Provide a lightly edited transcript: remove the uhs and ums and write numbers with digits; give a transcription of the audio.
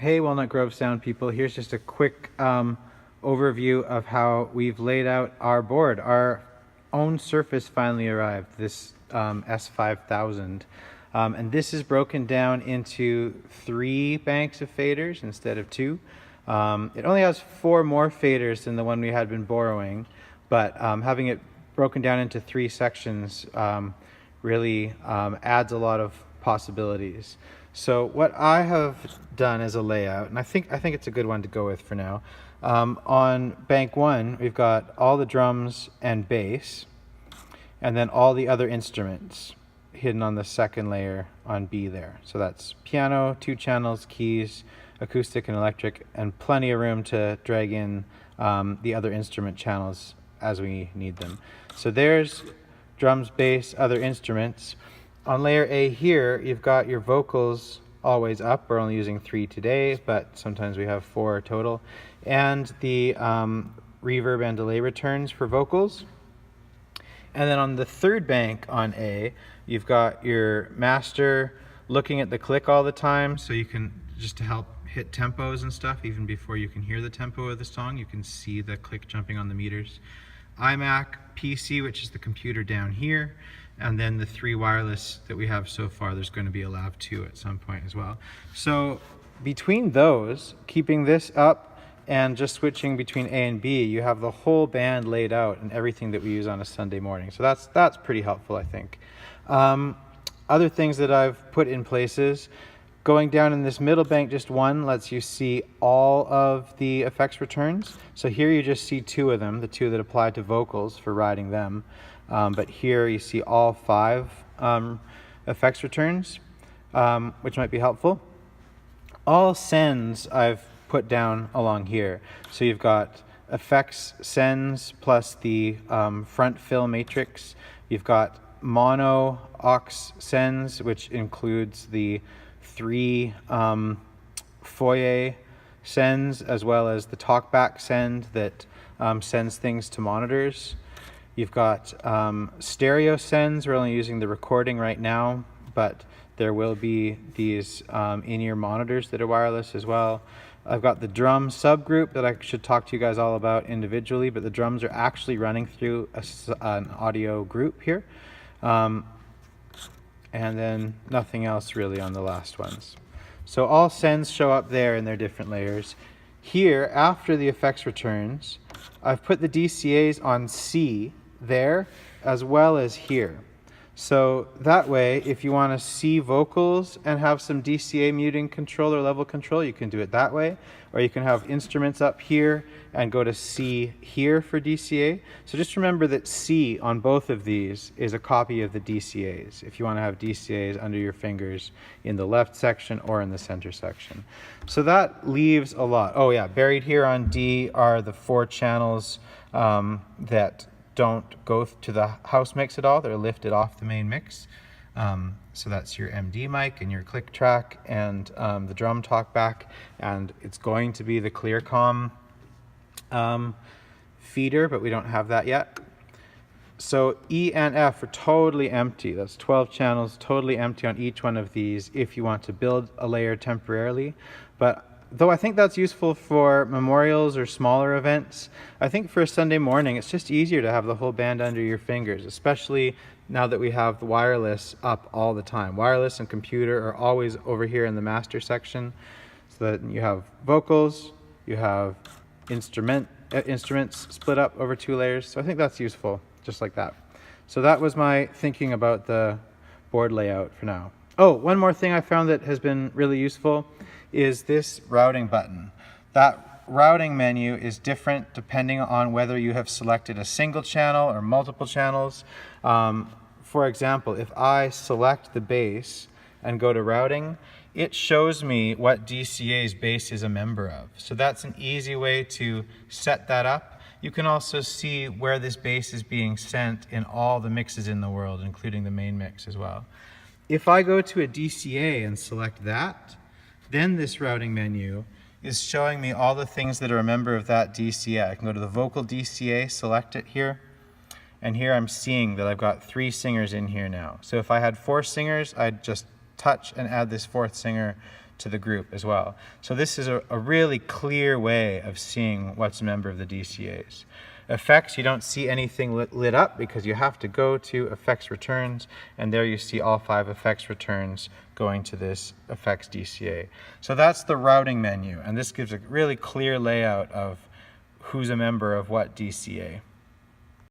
Hey Walnut Grove Sound people, here's just a quick overview of how we've laid out our board. Our own Surface finally arrived, this S5000. And this is broken down into 3 banks of faders instead of 2. It only has 4 more faders than the one we had been borrowing, but having it broken down into 3 sections really adds a lot of possibilities. So what I have done as a layout, and I think it's a good one to go with for now. On bank 1, we've got all the drums and bass, and then all the other instruments hidden on the second layer on B there. So that's piano, 2 channels, keys, acoustic and electric, and plenty of room to drag in the other instrument channels as we need them. So there's drums, bass, other instruments. On layer A here, you've got your vocals always up. We're only using 3 today, but sometimes we have 4 total. And the reverb and delay returns for vocals. And then on the 3rd bank on A, you've got your master looking at the click all the time, so you can, just to help hit tempos and stuff, even before you can hear the tempo of the song, you can see the click jumping on the meters. iMac, PC, which is the computer down here, and then the 3 wireless that we have so far. There's going to be a Lav 2 at some point as well. So between those, keeping this up and just switching between A and B, you have the whole band laid out and everything that we use on a Sunday morning. So that's pretty helpful, I think. Other things that I've put in places, going down in this middle bank, just 1 lets you see all of the effects returns. So here you just see 2 of them, the 2 that apply to vocals for riding them. But here you see all 5 effects returns, which might be helpful. All sends I've put down along here. So you've got effects sends plus the front fill matrix. You've got mono aux sends, which includes the 3 foyer sends, as well as the talkback send that sends things to monitors. You've got stereo sends. We're only using the recording right now, but there will be these in-ear monitors that are wireless as well. I've got the drum subgroup that I should talk to you guys all about individually, but the drums are actually running through an audio group here. And then nothing else really on the last ones. So all sends show up there in their different layers. Here, after the effects returns, I've put the DCAs on C there as well as here. So that way, if you want to see vocals and have some DCA muting control or level control, you can do it that way. Or you can have instruments up here and go to C here for DCA. So just remember that C on both of these is a copy of the DCAs, if you want to have DCAs under your fingers in the left section or in the center section. So that leaves a lot. Oh yeah, buried here on D are the 4 channels that don't go to the house mix at all. They're lifted off the main mix. So that's your MD mic and your click track and the drum talkback, and it's going to be the Clearcom feeder, but we don't have that yet. So E and F are totally empty. That's 12 channels, totally empty on each one of these if you want to build a layer temporarily. But though I think that's useful for memorials or smaller events, I think for a Sunday morning, it's just easier to have the whole band under your fingers, especially now that we have the wireless up all the time. Wireless and computer are always over here in the master section, so that you have vocals, you have instruments split up over 2 layers. So I think that's useful, just like that. So that was my thinking about the board layout for now. Oh, one more thing I found that has been really useful is this routing button. That routing menu is different depending on whether you have selected a single channel or multiple channels. For example, if I select the bass and go to routing, it shows me what DCA's bass is a member of. So that's an easy way to set that up. You can also see where this bass is being sent in all the mixes in the world, including the main mix as well. If I go to a DCA and select that, then this routing menu is showing me all the things that are a member of that DCA. I can go to the vocal DCA, select it here, and here I'm seeing that I've got 3 singers in here now. So if I had 4 singers, I'd just touch and add this 4th singer to the group as well. So this is a really clear way of seeing what's a member of the DCAs. Effects, you don't see anything lit up because you have to go to effects returns, and there you see all 5 effects returns going to this effects DCA. So that's the routing menu, and this gives a really clear layout of who's a member of what DCA.